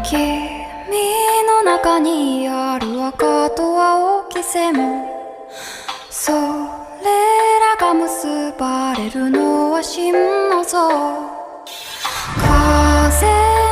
君の中にある赤と青き線、それらが結ばれるのは真の像。風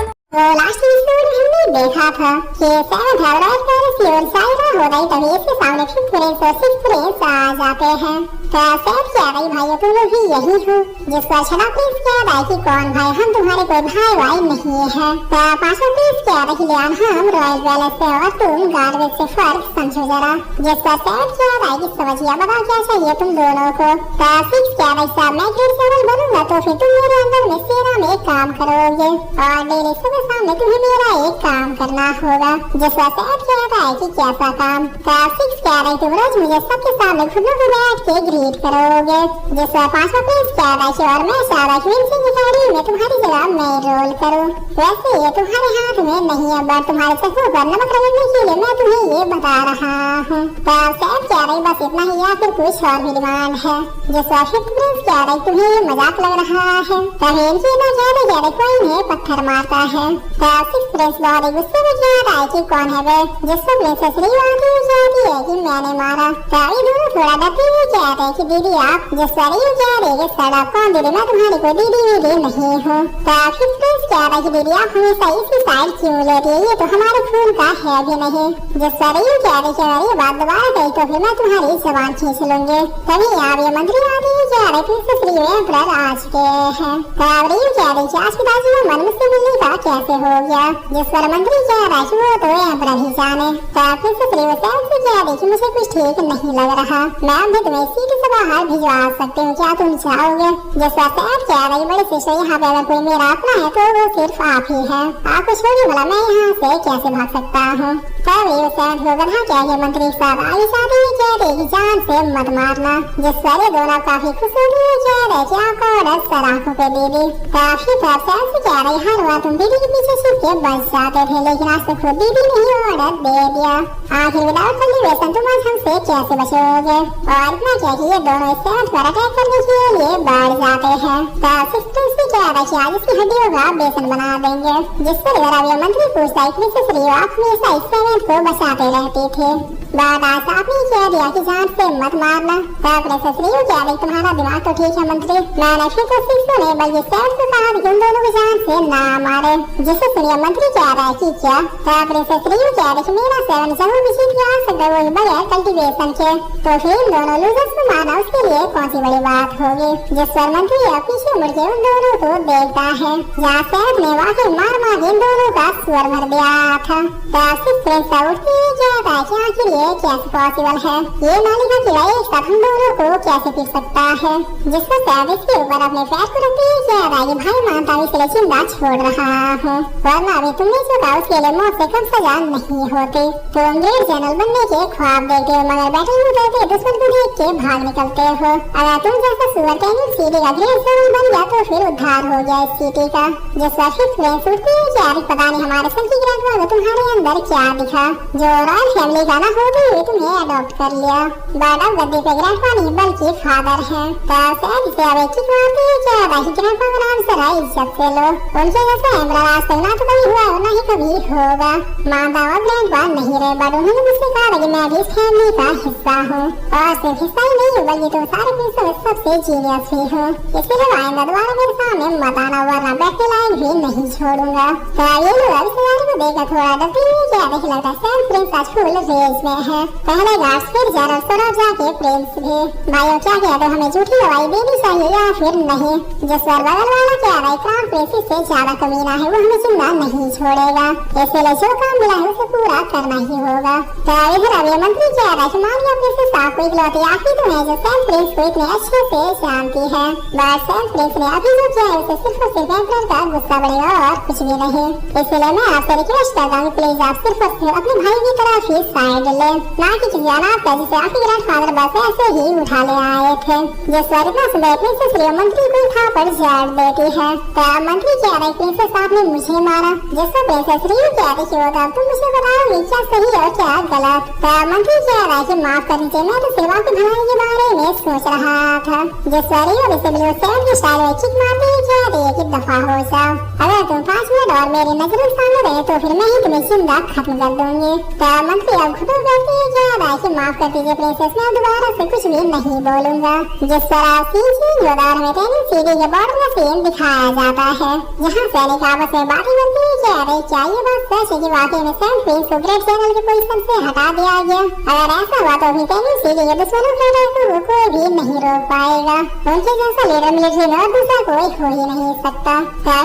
のलास्ट episode हमने देखा था कि सेवन ट्रैवलर की ओर साइरा हो गई, तभी इसके सामने फिफ्थ प्रिंस और सिक्स्थ प्रिंस आ जाते हैं। तो सेव कह रही भाई तुम लोग भी यही हो, जिस पर छठा प्रिंस कह रहा है कि कौन भाई, हम तुम्हारे कोई भाई वाई नहीं है। तो पांचवा प्रिंस कह रही लियान हम रॉयल पैलेस से और तुम गार्वेज से फर्क समझो जरा, जिस पर सेव कह रहा है कि समझिए बताओ क्या चाहिए तुम दोनों को। तो सिक्स कह रही साहब मैं ग्रेट जनरल बनूंगा तो फिर तुम मेरे अंदर में सेना में एक काम करोगे और मेरे सब सामने तुम्हें मेरा एक काम करना होगा। जिस पर सेव कह रहा है कि कैसा काम। तो सिक्स कह रही तुम रोज मुझे सबके सामने घुटनों पर बैठ के ग्रीट करोगे। जिस पर पांचवा प्रिंस कह रहा है और मैं सारा क्वींस की गाड़ी में तुम्हारी जगह मैं रोल करूं। वैसे ये तुम्हारे हाथ में नहीं है, बट तुम्हारे चक्करों पर नमक रगड़ने के लिए मैं तुम्हें ये बता रहा हूँ। तो सेव कह रही बस इतना ही या फिर कुछ और भी डिमांड है। जिस पर फिफ्थ प्रिंस कह रही तुम्हें ये मजाक लग रहा है। तभी इनकी ना कहते कोई इन्हें पत्थर मारता है। तो सिक्स प्रिंस बहुत गुस्से में कह रहा है कि कौन है वे, जिसको प्रिंसेस री आती कहती है कि मैंने मारा। तो ये दोनों थोड़ा डरते हुए कहते हैं कि दीदी आप। जिस पर री कह रही है सर आप कौन दीदी, मैं तुम्हारी कोई दीदी वीदी नहीं हूँ। तो फिफ्थ प्रिंस कह रहा है कि दीदी आप हमेशा इसी साइड क्यों लेती है, ये तो हमारे खून का है भी नहीं। जिस पर री कह रही है अगर ये बात दोबारा कही तो फिर मैं तुम्हारी जबान खींच लूंगी। तभी आप ये मंत्री आती है कह रहे प्रिंसेस री एम्परर आ चुके हैं। तो री कह रही है आज पिताजी को मन से मिलने का कैसे हो गया। जिस पर मंत्री कह रहा है कि वो तो एम्परर ही जाने। तो प्रिंसेस री सेव से कह रही कि मुझे कुछ ठीक नहीं लग रहा, मैं भी तुम्हें सिटी से बाहर भिजवा सकती हूँ, क्या तुम चाहोगे। जिस पर सेव कह रही बड़े सिस्टर यहाँ पे अगर कोई मेरा अपना है तो वो सिर्फ आप ही है, आपको छोड़िए भला मैं यहाँ से कैसे भाग सकता हूँ। तभी सेव को गधा कह के मंत्री साहब आई चाहते हैं कहते कि जान से मत मारना। जिस पर ये दोनों काफी खुश हो गए कह रहे कि आपको ऑर्डर सर आंखों पे दीदी। काफी सेव से कह रही हर बार तुम दीदी के पीछे छिप के बच जाते थे, लेकिन आज तो खुद दीदी ने ही ऑर्डर दे दिया। आखिर विदाउट कल्टिवेशन तुम आज हमसे कैसे बचोगे। और इतना क्या कि ये दोनों इससे पर अटैक करने के लिए बढ़ जाते हैं। तो सिस्टर से कह रहा कि आज इसकी हड्डियों का बेसन बना देंगे। जिस पर ये मंत्री पूछता है प्रिंसेस री आप हमेशा इस पेमेंट को बचाते रहती थे, बट आज आपने कह दिया कि जान से मत मारना। तो प्रिंसेस री कह रही तुम्हारा दिमाग तो ठीक है मंत्री, मैंने फिर तो सिक्स ने बल्कि सेव से कहा कि उन दोनों को जान से ना मारे। जिसे सुनिए मंत्री कह रहा है कि क्या। तो प्रिंसेस री कह रही कि मेरा सेवन जरूर भी जीत आ सकता है वही बगैर कल्टिवेशन के, तो फिर इन दोनों लूजर्स को मारना उसके लिए कौन सी बड़ी बात होगी। जिस पर मंत्री पीछे मुड़ के उन दोनों को देखता है जहाँ सेव ने वाकई मार मार इन दोनों का स्वर भर दिया था। तो सिक्स प्रिंस उठते हुए कहता है कि आखिर ये कैसे पॉसिबल है, ये नाली का किला एक साथ हम दोनों को कैसे पी सकता है। जिस पर सेव इसके ऊपर अपने पैर को रखते हुए कह रहा है कि भाई मानता हूँ इसलिए चिंता छोड़ रहा हूँ, वरना अभी तुमने चुका उसके लिए मौत से कम सजा नहीं होती। तुम ग्रेट जनरल बनने के ख्वाब देखते हो मगर बैठे उतरते दुश्मन को देख के भाग निकलते हो। अगर तुम जैसा सुअर कैनिंग सिटी का ग्रेट जनरल बन गया तो फिर उद्धार हो गया इस सिटी का। जिस पर फिफ्थ प्रिंस उठते हुए कह रही पता नहीं हमारे सन की ग्रैंडमा को तुम्हारे अंदर क्या दिखा, जो रॉयल फैमिली का ना होते हुए तुम्हें अडॉप्ट कर लिया, बट अब गद्दी पे ग्रैंडमा नहीं बल्कि फादर है। तो सेव से अब एक ही बात है कह रहा है ग्रैंडमा का नाम जरा इज्जत से लो, उनके जैसा एम्परर आज तक ना तो कभी हुआ और ना ही कभी होगा। मानता और ग्रैंडमा नहीं रहे, बट उन्होंने मुझसे कहा कि मैं भी इस फैमिली का हिस्सा हूँ और सिर्फ हिस्सा ही नहीं बल्कि तुम सारे प्रिंसेस में सबसे जीनियस भी हो, इसलिए आइंदा दोबारा मेरे सामने मत आना वरना बैठने लायक भी नहीं छोड़ूंगा। तो ये लोग अब सिनारी को देखकर थोड़ा डरते हुए क्या देख लगता है सेव प्रिंस आज फुल रेज में है। पहले गार्ड्स फिर जनरल सौरव जाके प्रिंस भी भाइयों क्या कहते हमें झूठी दवाई देनी चाहिए या फिर नहीं। जिस पर बगल वाला कह रहा है क्राउन प्रिंस से ज्यादा कमीना है, वो हमें जिंदा नहीं छोड़ेगा, इसलिए जो काम मिला है उसे पूरा करना ही होगा। तो इधर अब ये मंत्री कह रहा है कि मानिए प्रिंसेस आपको इकलौती आखिरी तो है जो सेव प्रिंस को इतने अच्छे से जानती है, बट सेव प्रिंस ने अभी जो किया है उसे सिर्फ और सिर्फ एम्परर का गुस्सा बढ़ेगा और कुछ भी नहीं। इसलिए मैं आपसे रिक्वेस्ट करता हूँ प्लीज आप सिर्फ और सिर्फ अपने भाई की तरफ ही साइड ले, ना कि किसी अनाथ का जिसे आपके ग्रैंडफादर बस ऐसे ही उठा ले आए थे। जिस पर इतना सुंदर प्रिंसेस री मंत्री को था पर झाड़ देती है। तो मंत्री कह रहे प्रिंसेस आपने मुझे मारा। जिस पर प्रिंसेस री कह रही कि तुम मुझे बताओगी क्या सही और क्या गलत। तो मंत्री कह रहा है कि माफ कर दीजिए मैं तो सिर्फ आपकी भलाई के बारे में सोच रहा था। जिस पर री सेव की स्टाइल में किक मारते क्या एक ही दफा हो जाओ। अगर तुम 5 मिनट और मेरी नजरों के सामने रहे तो फिर मैं ही तुम्हें जिंदा खत्म कर दूंगी। तब मंत्री अब खुद कहती है क्या राय की माफ कर दीजिए प्रिंसेस, मैं दोबारा से कुछ भी नहीं बोलूंगा। जिस तरह सीन योदार में टेनिस सीढ़ी के बॉर्डर का सीन दिखाया जाता है, यहाँ सैनिक आपस में बातें बनती है कि अरे क्या ये बात सच है कि वाकई में सेंट प्रिंस को ग्रेट जनरल की पोजीशन से हटा दिया गया। अगर ऐसा हुआ तो भी टेनिस सीढ़ी के दुश्मनों के अटैक को कोई भी नहीं रोक पाएगा। उनके जैसा लीडर मिलिट्री में और दूसरा कोई हो ही नहीं सकता।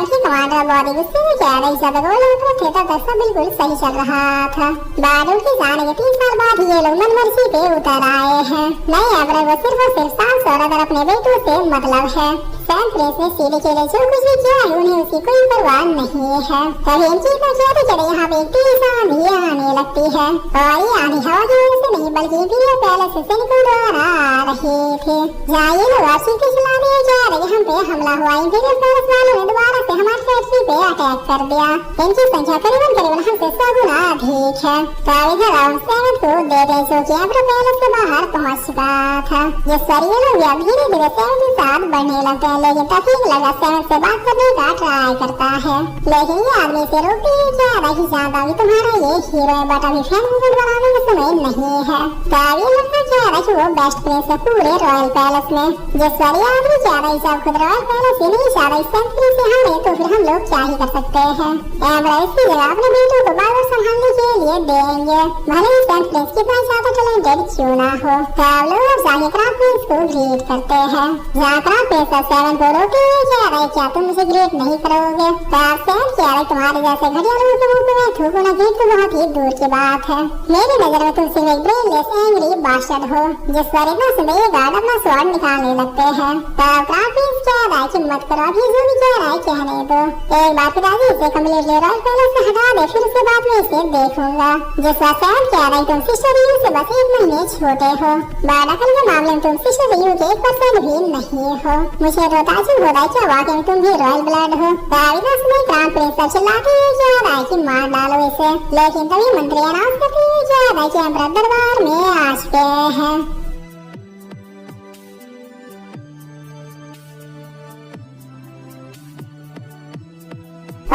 की कमांडर बहुत ही गुस्से में कह रही जब गोल थे तब सब बिल्कुल सही चल रहा था। बादल के जाने के 3 साल बाद ये लोग मनमर्जी पे उतर आए हैं। नए एवरे वो सिर्फ और सिर्फ सास और अगर अपने बेटों से मतलब है। सेंट प्रिंस ने सीढ़ी के लिए जो कुछ भी किया है उन्हें उसकी कोई परवाह नहीं है। तभी इन चीजों चलते चले यहाँ पे एक तेज आंधी आने लगती है और ये आंधी हवा की वजह से नहीं बल्कि इंपीरियल पैलेस से सैनिकों द्वारा आ रहे थे। जहाँ ये लोग आशीष चलाने जा रहे हम पे हमला हुआ। इंपीरियल पैलेस वालों ने दोबारा से हमारी फैक्ट्री पे अटैक कर दिया। इनकी संख्या करीबन हमसे 100 गुना अधिक है। तब इधर राउंड 7 को दे दे जो कि एम्परर पैलेस के बाहर पहुँच चुका था। जिस पर ये लोग अब धीरे धीरे 7 के साथ बढ़ने लगते हैं, लेकिन तभी लगा 7 से बात करने का ट्राई करता है, लेकिन ये आदमी से रोकती है क्या नहीं जानता कि तुम्हारा ये हीरो है बट अभी फैन मूवमेंट बनाने का समय नहीं है। तब ये लगता क्या है कि वो बेस्ट प्लेस है पूरे रॉयल पैलेस में। जिस पर ये आदमी क्या रही जब खुद रॉयल पैलेस ही नहीं चाह रही सेंट्री से हमें तो फिर हम लोग क्या ही कर सकते हैं। एम्परर इसकी जगह अपने बेटों को बार बार संभालने के लिए देंगे, भले ही सेंट प्रिंस कितना ज्यादा टैलेंटेड क्यों ना हो। तब लोग अब जाके क्राउन प्रिंस को ग्रीट करते हैं। जहाँ क्राउन प्रिंस 7 को रोके हुए कह रहे क्या तुम मुझे ग्रीट नहीं करोगे। तब सेंट कह रहे तुम्हारे जैसे घटिया लोगों के मुंह पे मैं थूकूं ना ग्रीट तो बहुत ही दूर की बात है। मेरी नजर में तुम सिर्फ एक ब्रेनलेस एंग्री बास्टर्ड हो। जिस पर इतना सुंदर ये गार्ड अपना स्वॉर्ड निकालने लगते हैं। तब क्राउन प्रिंस कह रहा है कि मत करो, अभी जो भी कह रहा है कहने दो। एक बार पिताजी इसे कम्प्लीटली रॉयल पैलेस से हटा दे फिर उसके बाद मैं इसे देखूंगा। जिस पर सेंट कह रहे तुम सिस्टर यू से बस 1 महीने छोटे हो, बारकल के मामले में तुम सिस्टर यू के 1% भी नहीं हो। मुझे तो ताजुब होता है क्या वाकई में तुम भी रॉयल ब्लड हो। तभी उसमें क्राउन प्रिंस चिल्लाते हुए कह रहा है कि मार डालो इसे, लेकिन तभी मंत्री अनाउंस करते हुए कह रहा है कि एम्परर दरबार में आ चुके हैं।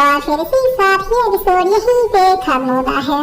और फिर इसी साथ ही एपिसोड यहीं पे खत्म होता है।